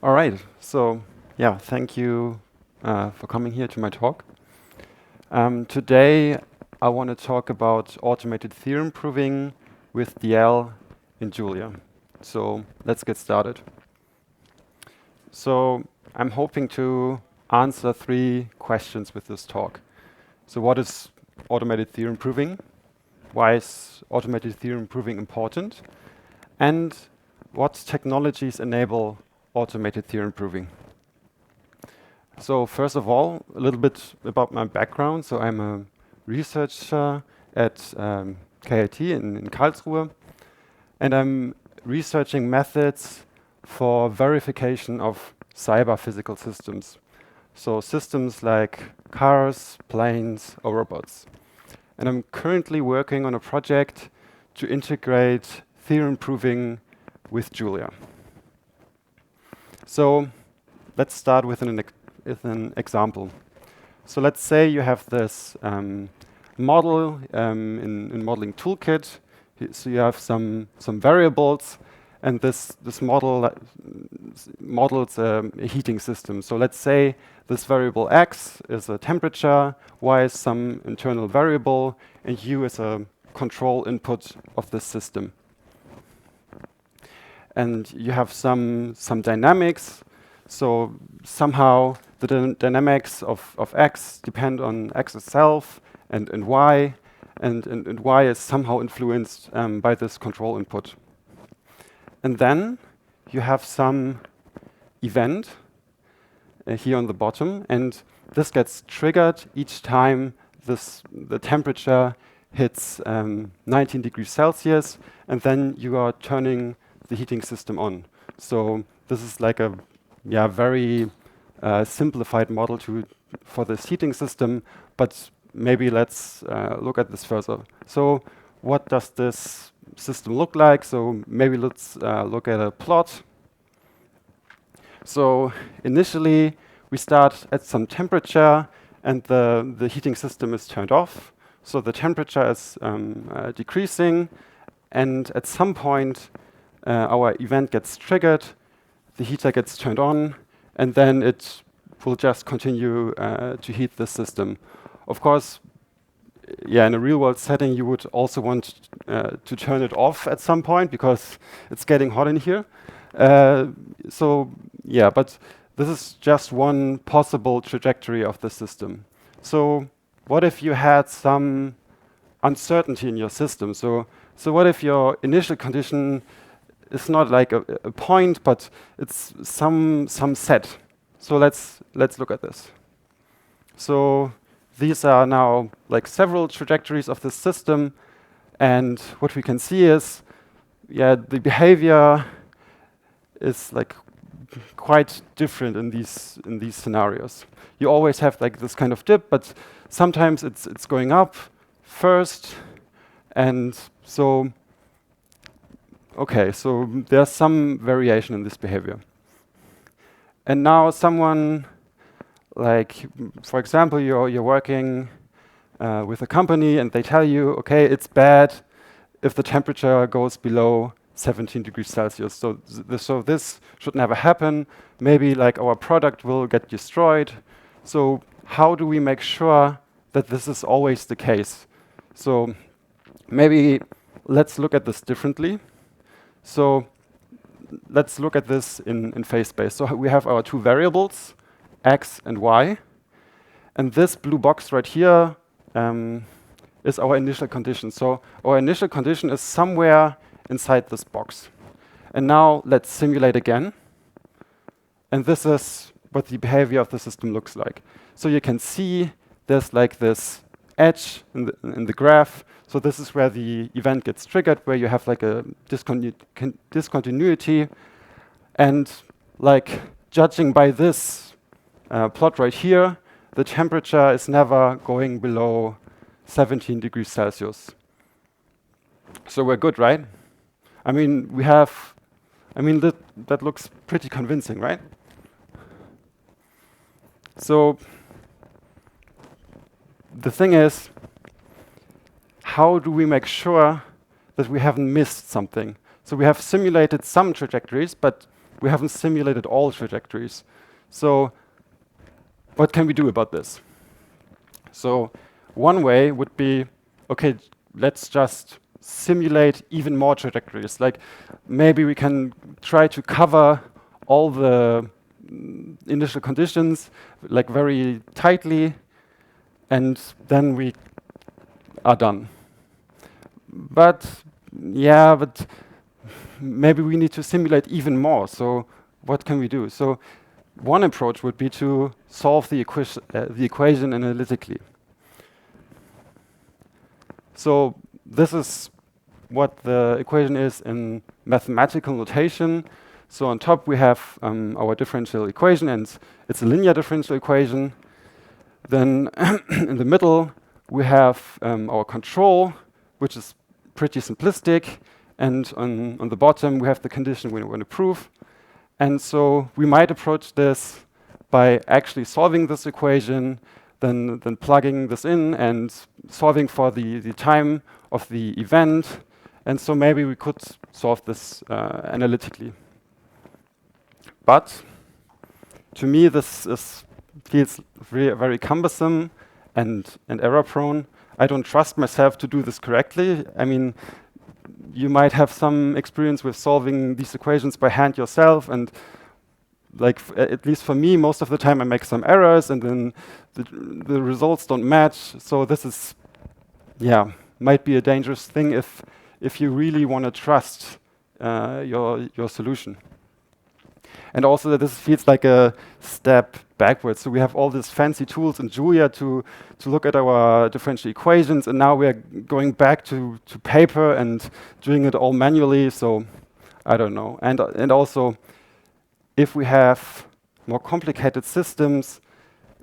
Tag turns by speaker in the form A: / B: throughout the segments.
A: All right. So, yeah, thank you for coming here to my talk. Today, I want to talk about automated theorem proving with DL in Julia. So, let's get started. So, I'm hoping to answer 3 questions with this talk. So, what is automated theorem proving? Why is automated theorem proving important? And what technologies enable automated theorem proving? So first of all, a little bit about my background. So I'm a researcher at KIT in Karlsruhe, and I'm researching methods for verification of cyber physical systems. So systems like cars, planes, or robots. And I'm currently working on a project to integrate theorem proving with Julia. So let's start with an example. So let's say you have this model in ModelingToolkit. So you have some variables, and this model models a heating system. So let's say this variable x is a temperature, y is some internal variable, and u is a control input of this system. And you have some dynamics. So somehow the dynamics of x depend on x itself and y, and y is somehow influenced by this control input. And then you have some event here on the bottom, and this gets triggered each time the temperature hits 19 degrees Celsius, and then you are turning the heating system on. So this is like a very simplified model for this heating system, but maybe let's look at this further. So what does this system look like? So maybe let's look at a plot. So initially, we start at some temperature, and the heating system is turned off. So the temperature is decreasing, and at some point, our event gets triggered, the heater gets turned on, and then it will just continue to heat the system. Of course, in a real-world setting, you would also want to turn it off at some point because it's getting hot in here. But this is just one possible trajectory of the system. So what if you had some uncertainty in your system? So what if your initial condition is not like a point, but it's some set? So let's look at this. So these are now like several trajectories of the system, and what we can see is, the behavior is like quite different in these scenarios. You always have like this kind of dip, but sometimes it's going up first, and so there's some variation in this behavior. And now someone, like for example, you're working with a company, and they tell you, okay, it's bad if the temperature goes below 17 degrees Celsius. So this should never happen. Maybe like our product will get destroyed. So how do we make sure that this is always the case? So maybe let's look at this differently. So let's look at this in phase space. So we have our 2 variables, x and y. And this blue box right here is our initial condition. So our initial condition is somewhere inside this box. And now let's simulate again. And this is what the behavior of the system looks like. So you can see there's like this edge in the graph. So this is where the event gets triggered, where you have like a discontinuity. And like judging by this plot right here, the temperature is never going below 17 degrees Celsius. So we're good, right? I mean, that looks pretty convincing, right? So the thing is, how do we make sure that we haven't missed something? So we have simulated some trajectories, but we haven't simulated all trajectories. So what can we do about this? So one way would be, okay, let's just simulate even more trajectories. Like maybe we can try to cover all the initial conditions like very tightly, and then we are done. But yeah, but maybe we need to simulate even more. So what can we do? So one approach would be to solve the equation analytically. So this is what the equation is in mathematical notation. So on top we have our differential equation, and it's a linear differential equation. Then in the middle we have our control, which is pretty simplistic. And on the bottom we have the condition we want to prove. And so we might approach this by actually solving this equation, then plugging this in and solving for the time of the event. And so maybe we could solve this analytically. But to me, this feels very cumbersome and error prone. I don't trust myself to do this correctly. I mean, you might have some experience with solving these equations by hand yourself, and like at least for me, most of the time I make some errors, and then the results don't match. So this is, yeah, might be a dangerous thing if you really want to trust your solution. And also this feels like a step backwards. So we have all these fancy tools in Julia to look at our differential equations, and now we're going back to paper and doing it all manually. So I don't know. And also, if we have more complicated systems,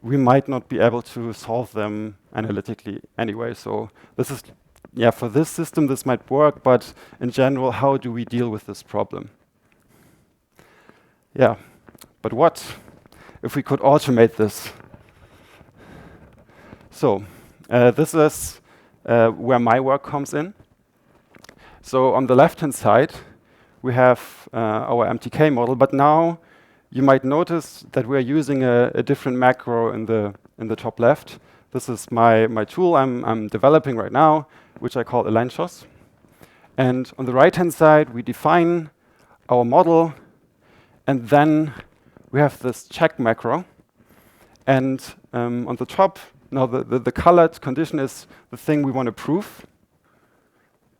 A: we might not be able to solve them analytically anyway. So this is, yeah, for this system this might work, but in general, how do we deal with this problem? Yeah, but what if we could automate this? So this is where my work comes in. So on the left-hand side, we have our MTK model, but now you might notice that we're using a different macro in the top left. This is my tool I'm developing right now, which I call Elenchos. And on the right-hand side, we define our model, and then we have this check macro. And on the top, now the colored condition is the thing we want to prove.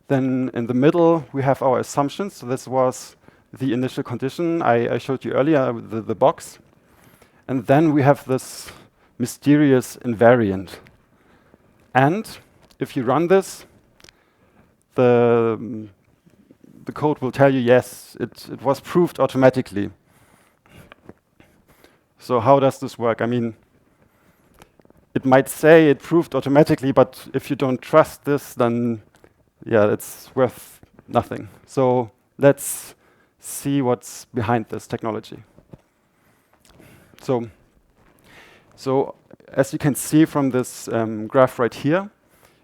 A: Then in the middle, we have our assumptions. So this was the initial condition I showed you earlier, the box. And then we have this mysterious invariant. And if you run this, the code will tell you, yes, it was proved automatically. So how does this work? I mean, it might say it proved automatically, but if you don't trust this, then yeah, it's worth nothing. So let's see what's behind this technology. So as you can see from this graph right here,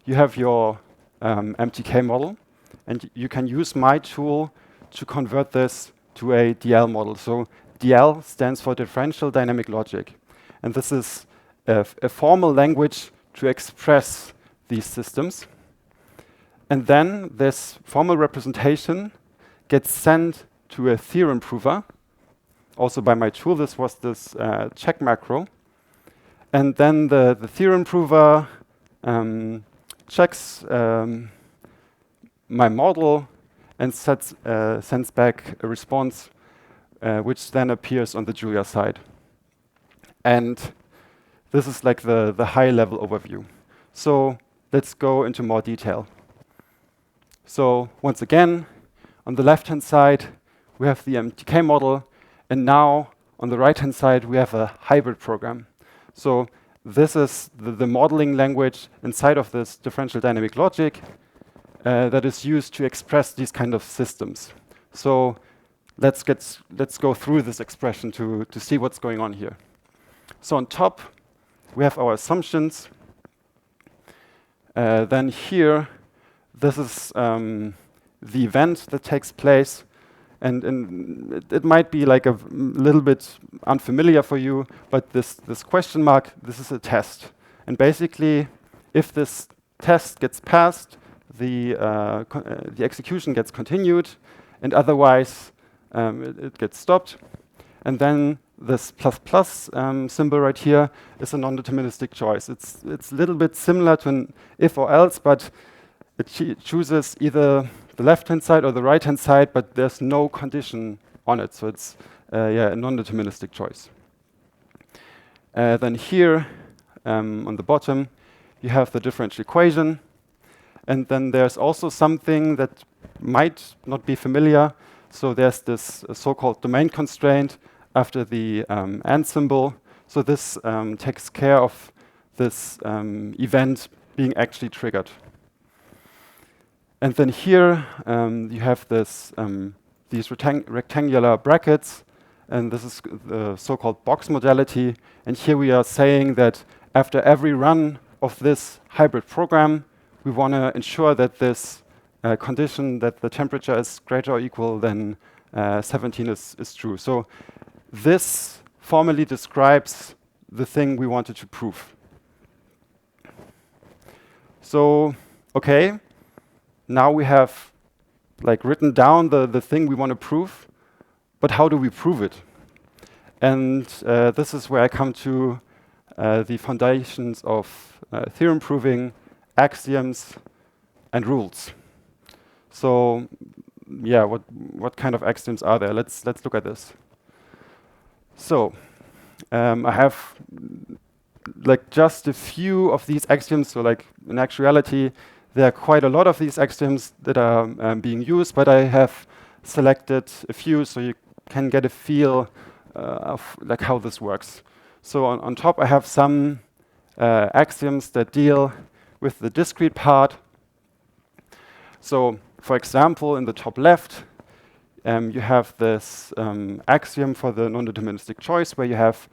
A: you have your MTK model, and you can use my tool to convert this to a DL model. So DL stands for differential dynamic logic. And this is a formal language to express these systems. And then this formal representation gets sent to a theorem prover. Also by my tool, this was this check macro. And then the theorem prover checks my model and sends back a response which then appears on the Julia side. And this is like the high-level overview. So let's go into more detail. So once again, on the left-hand side, we have the MTK model, and now on the right-hand side, we have a hybrid program. So this is the modeling language inside of this differential dynamic logic that is used to express these kind of systems. So let's go through this expression to see what's going on here. So on top, we have our assumptions. Then here, this is the event that takes place. And it might be like a little bit unfamiliar for you, but this question mark, this is a test. And basically, if this test gets passed, the execution gets continued, and otherwise it gets stopped. And then this plus symbol right here is a non-deterministic choice. It's a little bit similar to an if or else, but it chooses either the left-hand side or the right-hand side, but there's no condition on it. So it's a non-deterministic choice. Then here on the bottom, you have the differential equation. And then there's also something that might not be familiar. So there's this so-called domain constraint after the and symbol. So this takes care of this event being actually triggered. And then here you have this these rectangular brackets, and this is the so-called box modality. And here we are saying that after every run of this hybrid program, we want to ensure that this condition that the temperature is greater or equal than 17 is true. So this formally describes the thing we wanted to prove. So, okay, now we have like written down the thing we want to prove, but how do we prove it? And this is where I come to the foundations of theorem proving, axioms, and rules. So, yeah, what kind of axioms are there? Let's look at this. So, I have like just a few of these axioms. So, like in actuality, there are quite a lot of these axioms that are being used, but I have selected a few so you can get a feel of like how this works. So on top, I have some axioms that deal with the discrete part. So, for example, in the top left, you have this axiom for the non-deterministic choice, where you have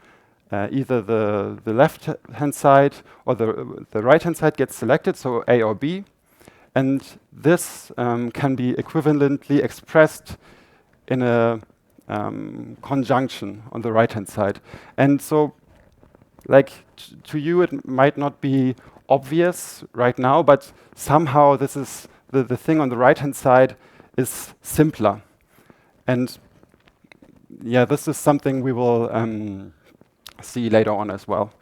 A: either the left-hand side or the right-hand side gets selected, so A or B. And this can be equivalently expressed in a conjunction on the right-hand side. And so, like, to you, it might not be obvious right now, but somehow this is the thing on the right-hand side is simpler. And yeah, this is something we will see later on as well.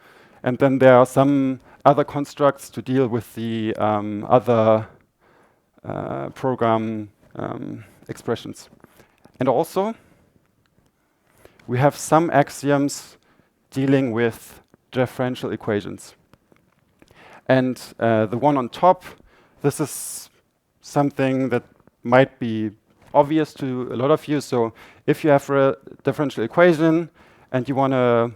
A: And then there are some other constructs to deal with the other program expressions. And also, we have some axioms dealing with differential equations. And the one on top, this is something that might be obvious to a lot of you. So if you have a differential equation and you want to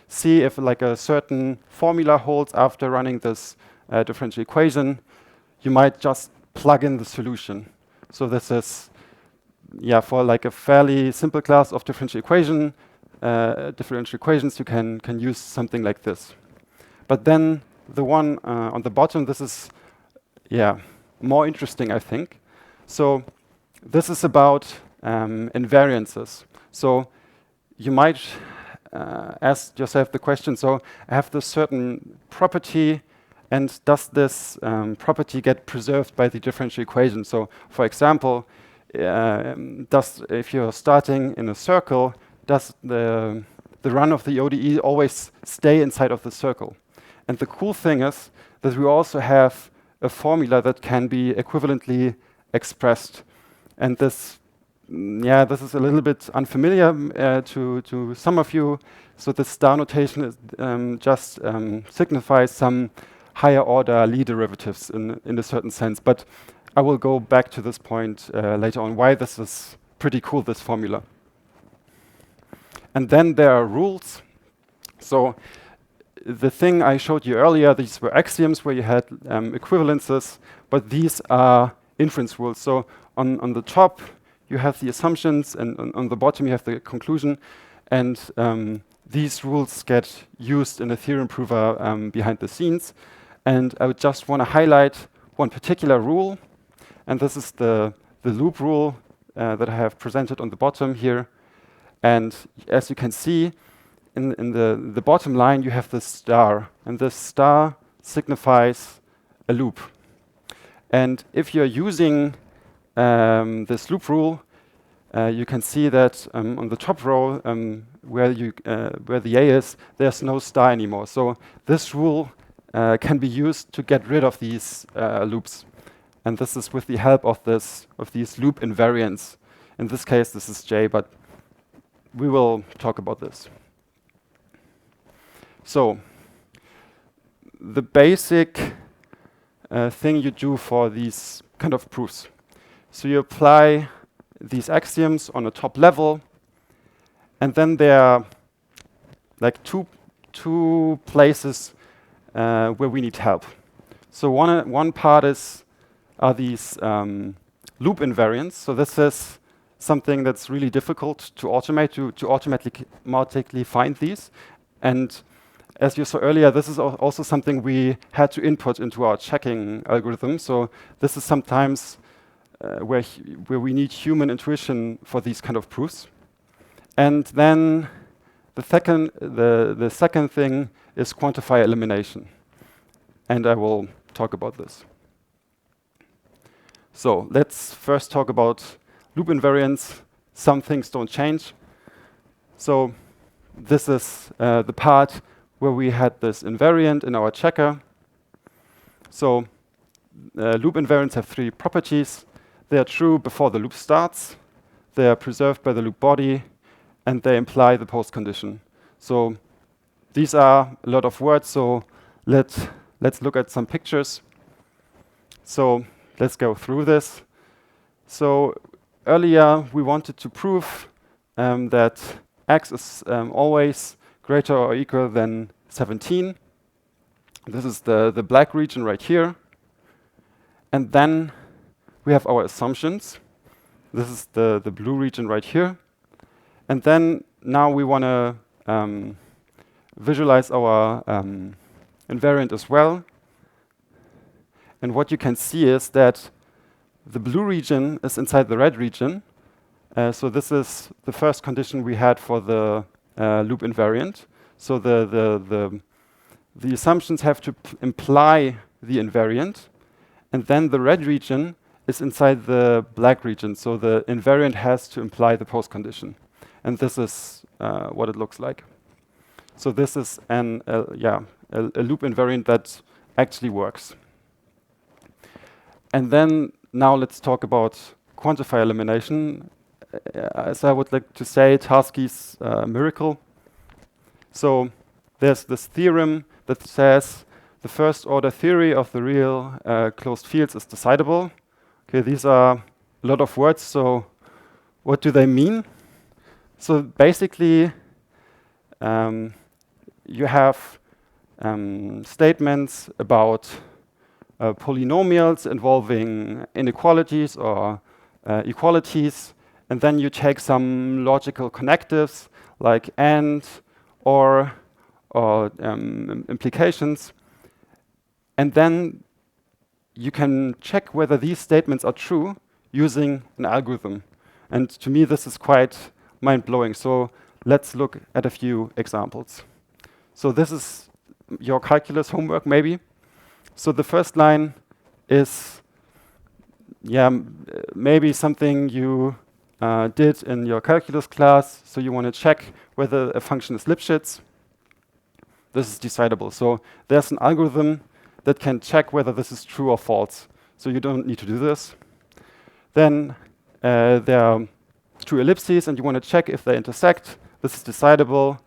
A: see if like a certain formula holds after running this differential equation, you might just plug in the solution. So this is, yeah, for like a fairly simple class of differential equations, you can use something like this. But then the one on the bottom, this is, yeah, more interesting, I think. So this is about invariances. So you might ask yourself the question, so I have this certain property, and does this property get preserved by the differential equation? So for example, if you're starting in a circle, does the run of the ODE always stay inside of the circle? And the cool thing is that we also have a formula that can be equivalently expressed. And this, yeah, this is a little bit unfamiliar to some of you. So the star notation is, just signifies some higher order Lie derivatives in a certain sense. But I will go back to this point later on, why this is pretty cool, this formula. And then there are rules. So the thing I showed you earlier, these were axioms where you had equivalences, but these are inference rules. So on the top, you have the assumptions, and on the bottom, you have the conclusion. And these rules get used in a theorem prover behind the scenes. And I would just want to highlight one particular rule, and this is the loop rule that I have presented on the bottom here. And as you can see, in the bottom line, you have this star. And this star signifies a loop. And if you're using this loop rule, you can see that on the top row, where the A is, there's no star anymore. So this rule can be used to get rid of these loops. And this is with the help of these loop invariants. In this case, this is J, but we will talk about this. So the basic thing you do for these kind of proofs. So you apply these axioms on a top level, and then there are like two places where we need help. So one part are these loop invariants. So this is something that's really difficult to automate, to automatically find these. And as you saw earlier, this is also something we had to input into our checking algorithm. So this is sometimes where we need human intuition for these kind of proofs. And then the second thing is quantifier elimination. And I will talk about this. So let's first talk about loop invariants. Some things don't change. So this is the part where we had this invariant in our checker. So loop invariants have three properties. They are true before the loop starts, they are preserved by the loop body, and they imply the post condition. So these are a lot of words, so let's look at some pictures. So let's go through this. So earlier we wanted to prove that x is always greater or equal than 17. This is the black region right here. And then we have our assumptions. This is the blue region right here. And then now we want to visualize our invariant as well. And what you can see is that the blue region is inside the red region. So this is the first condition we had for the loop invariant. So the assumptions have to imply the invariant. And then the red region is inside the black region. So the invariant has to imply the post condition. And this is what it looks like. So this is a loop invariant that actually works. And then now let's talk about quantifier elimination. As I would like to say, Tarski's miracle. So there's this theorem that says the first order theory of the real closed fields is decidable. Okay, these are a lot of words, so what do they mean? So basically, you have statements about polynomials involving inequalities or equalities, and then you take some logical connectives like AND or implications, and then you can check whether these statements are true using an algorithm. And to me, this is quite mind-blowing. So let's look at a few examples. So this is your calculus homework, maybe. So the first line is maybe something you did in your calculus class. So you want to check whether a function is Lipschitz. This is decidable. So there's an algorithm that can check whether this is true or false. So you don't need to do this. Then there are two ellipses, and you want to check if they intersect. This is decidable.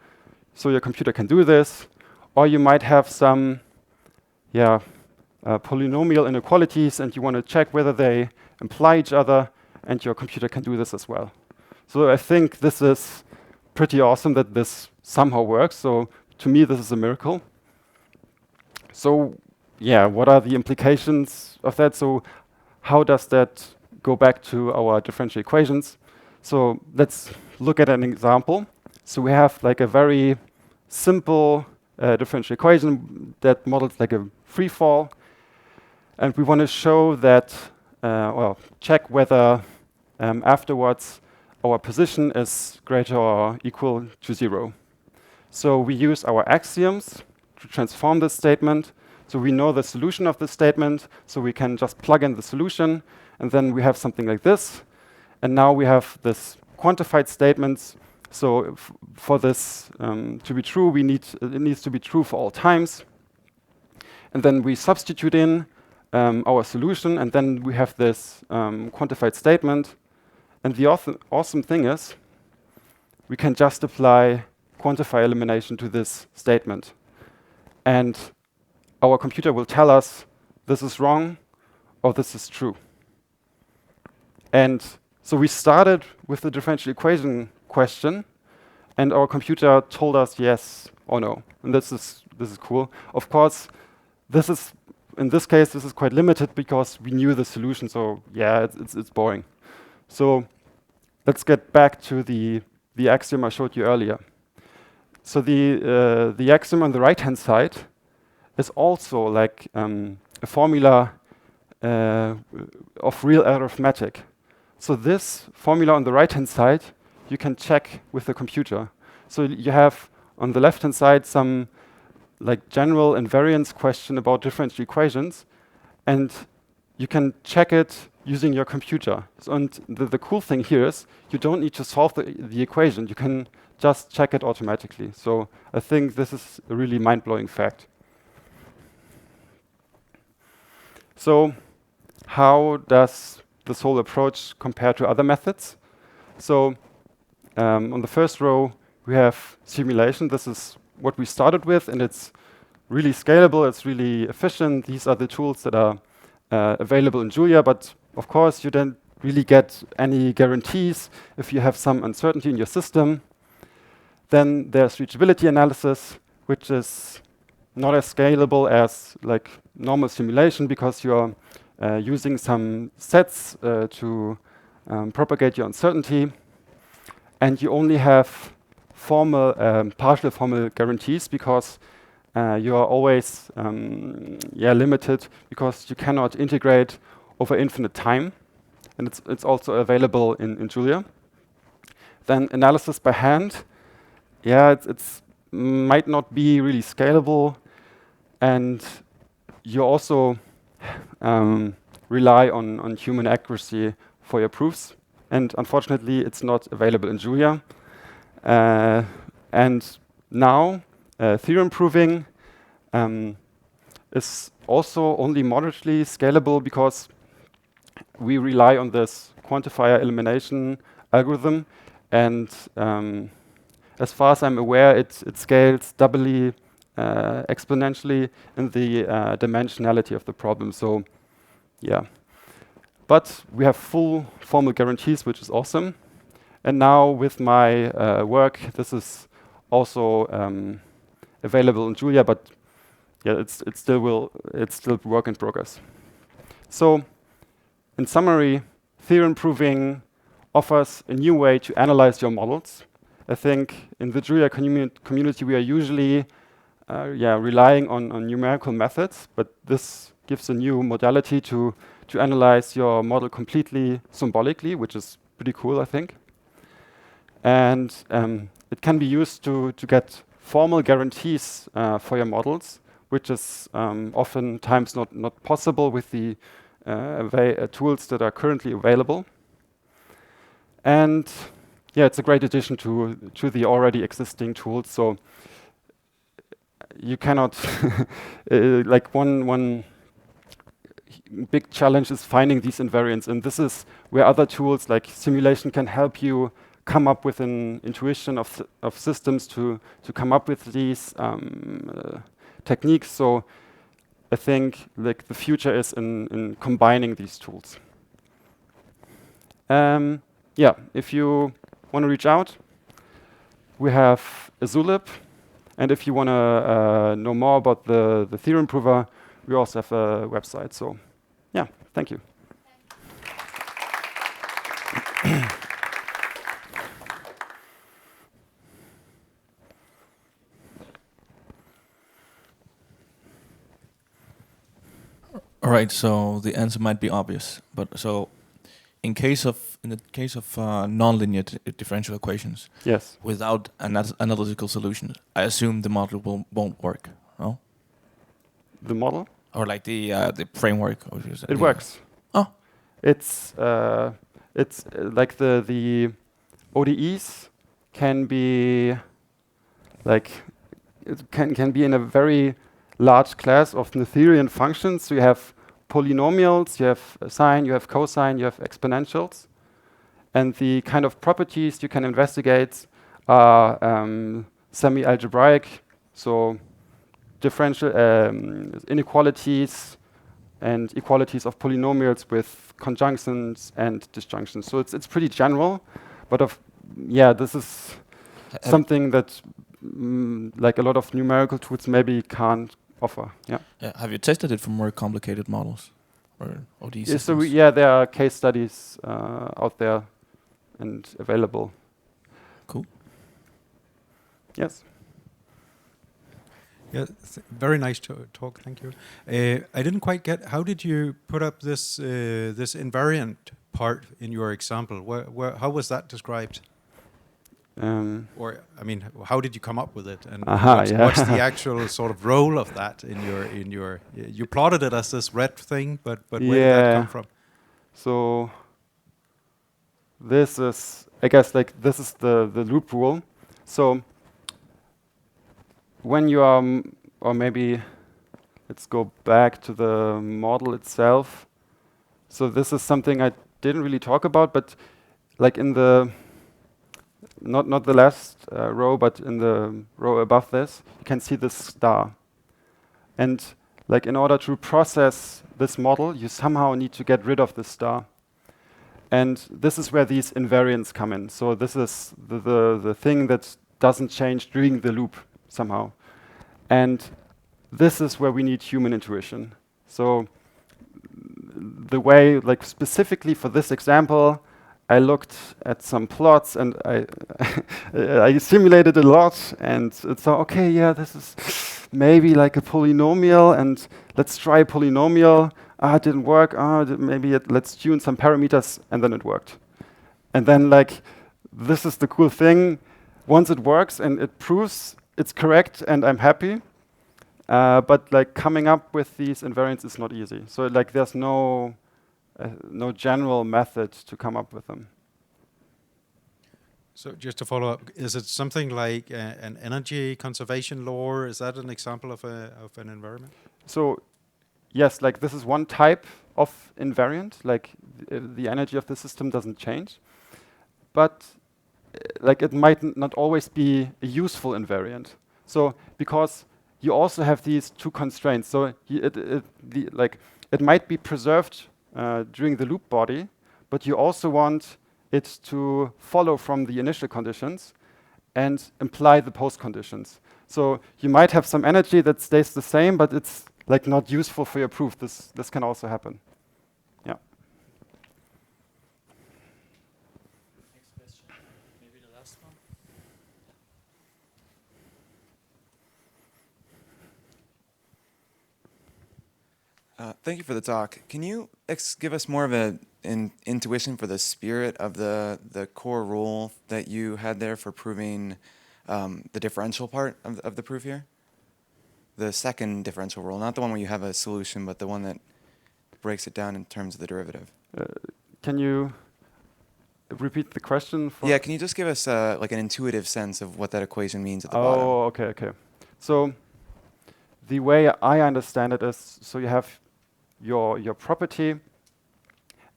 A: So your computer can do this. Or you might have some polynomial inequalities, and you want to check whether they imply each other, and your computer can do this as well. So I think this is pretty awesome that this somehow works. So to me, this is a miracle. So what are the implications of that? So how does that go back to our differential equations? So let's look at an example. So we have like a very simple differential equation that models like a free fall. And we want to show that, check whether afterwards our position is greater or equal to 0. So we use our axioms to transform this statement. So we know the solution of this statement, so we can just plug in the solution, and then we have something like this. And now we have this quantified statements. So for this to be true, it needs to be true for all times. And then we substitute in our solution, and then we have this quantified statement. And the awesome thing is, we can just apply quantify elimination to this statement. And our computer will tell us this is wrong or this is true. And so we started with the differential equation question, and our computer told us yes or no. And this is cool. Of course, in this case, this is quite limited because we knew the solution. So yeah, it's boring. So let's get back to the axiom I showed you earlier. So the axiom on the right-hand side is also like a formula of real arithmetic. So this formula on the right-hand side, you can check with the computer. So you have on the left-hand side some like general invariance question about differential equations, and you can check it using your computer. So, and the cool thing here is you don't need to solve the equation. You can just check it automatically. So I think this is a really mind-blowing fact. So how does this whole approach compare to other methods? So on the first row, we have simulation. This is what we started with, and it's really scalable. It's really efficient. These are the tools that are available in Julia, but of course, you don't really get any guarantees if you have some uncertainty in your system. Then there's reachability analysis, which is not as scalable as like normal simulation because you're using some sets to propagate your uncertainty. And you only have partial formal guarantees because you are always limited because you cannot integrate over infinite time. And it's also available in Julia. Then analysis by hand. Yeah, it's might not be really scalable, and you also rely on human accuracy for your proofs. And unfortunately, it's not available in Julia. And now, theorem proving is also only moderately scalable because we rely on this quantifier elimination algorithm, and as far as I'm aware, it scales doubly exponentially in the dimensionality of the problem. So, yeah. But we have full formal guarantees, which is awesome. And now with my work, this is also available in Julia, but yeah, it's still work in progress. So, in summary, theorem proving offers a new way to analyze your models. I think in the Julia community, we are usually relying on numerical methods, but this gives a new modality to analyze your model completely symbolically, which is pretty cool, I think. And it can be used to get formal guarantees for your models, which is oftentimes not possible with the tools that are currently available. And yeah, it's a great addition to the already existing tools. So you cannot like one big challenge is finding these invariants, and this is where other tools like simulation can help you come up with an intuition of systems to come up with these techniques. So I think like the future is in combining these tools. Yeah, if you want to reach out, we have a Zulip, and if you want to know more about the theorem prover, we also have a website. So, yeah, thank you.
B: All right, so the answer might be obvious, but so in the case of nonlinear differential equations,
A: Yes.
B: without an analytical solution, I assume the model won't work. No,
A: The model?
B: or like the framework. Or
A: It works.
B: Oh,
A: It's like the ODEs can be like it can be in a very large class of Noetherian functions. So you have polynomials, you have sine, you have cosine, you have exponentials, and the kind of properties you can investigate are semi-algebraic, so differential inequalities and equalities of polynomials with conjunctions and disjunctions. So it's pretty general, but this is something that like a lot of numerical tools maybe can't offer. Yeah.
B: Have you tested it for more complicated models or these?
A: Yeah, so there are case studies out there and available.
B: Cool.
A: Yes.
C: Yeah, very nice talk. Thank you. I didn't quite get, how did you put up this this invariant part in your example? How was that described? Or I mean, how did you come up with it? And what's the actual sort of role of that in your? You plotted it as this red thing, but where did that come from?
A: So this is, I guess, like this is the loop rule. So when you are, or maybe let's go back to the model itself. So this is something I didn't really talk about, but like in the not the last row, but in the row above this, you can see this star. And like in order to process this model, you somehow need to get rid of this star. And this is where these invariants come in. So this is the thing that doesn't change during the loop somehow. And this is where we need human intuition. So the way, like specifically for this example, I looked at some plots and I simulated a lot and it's okay, yeah, this is maybe like a polynomial and let's try a polynomial. It didn't work. Maybe let's tune some parameters, and then it worked. And then like, this is the cool thing. Once it works and it proves it's correct and I'm happy, but like coming up with these invariants is not easy. So like there's no general method to come up with them.
C: So just to follow up, is it something like an energy conservation law? Is that an example of an environment?
A: So yes, like this is one type of invariant, like the energy of the system doesn't change. But like it might not always be a useful invariant. So because you also have these two constraints. So it might be preserved during the loop body, but you also want it to follow from the initial conditions and imply the post conditions. So you might have some energy that stays the same, but it's like not useful for your proof. This can also happen. Yeah.
B: Next question, maybe the last one.
D: Thank you for the talk. Can you give us more of an intuition for the spirit of the core rule that you had there for proving the differential part of the proof here? The second differential rule, not the one where you have a solution, but the one that breaks it down in terms of the derivative.
A: Can you repeat the question?
D: Yeah, can you just give us like an intuitive sense of what that equation means at the bottom?
A: Oh, okay. So the way I understand it is, so you have your property,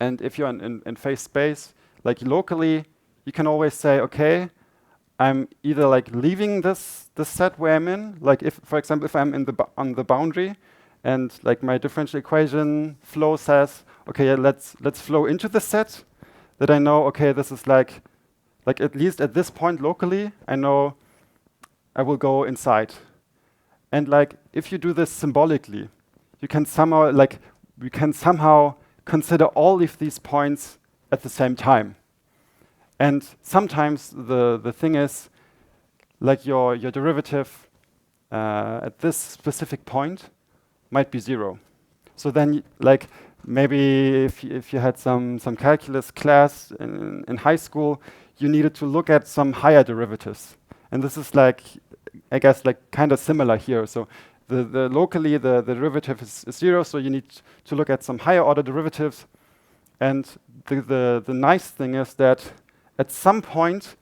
A: and if you're in phase space, like locally, you can always say, okay, I'm either like leaving this set where I'm in, like if, for example, if I'm on the boundary, and like my differential equation flow says, okay, yeah, let's flow into the set, that I know, okay, this is like at least at this point locally, I know I will go inside. And like if you do this symbolically, you can somehow we can somehow consider all of these points at the same time. And sometimes the thing is, like your derivative at this specific point might be 0. So then like maybe if you had some calculus class in high school, you needed to look at some higher derivatives. And this is like, I guess, like kind of similar here. So locally the derivative is 0, so you need to look at some higher order derivatives. And the nice thing is that at some point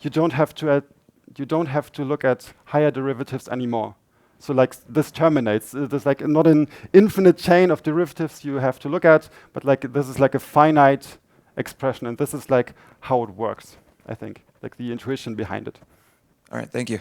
A: you don't have to look at higher derivatives anymore. So like this terminates. There's like not an infinite chain of derivatives you have to look at, but like this is like a finite expression, and this is like how it works, I think, like the intuition behind it.
D: All right, thank you.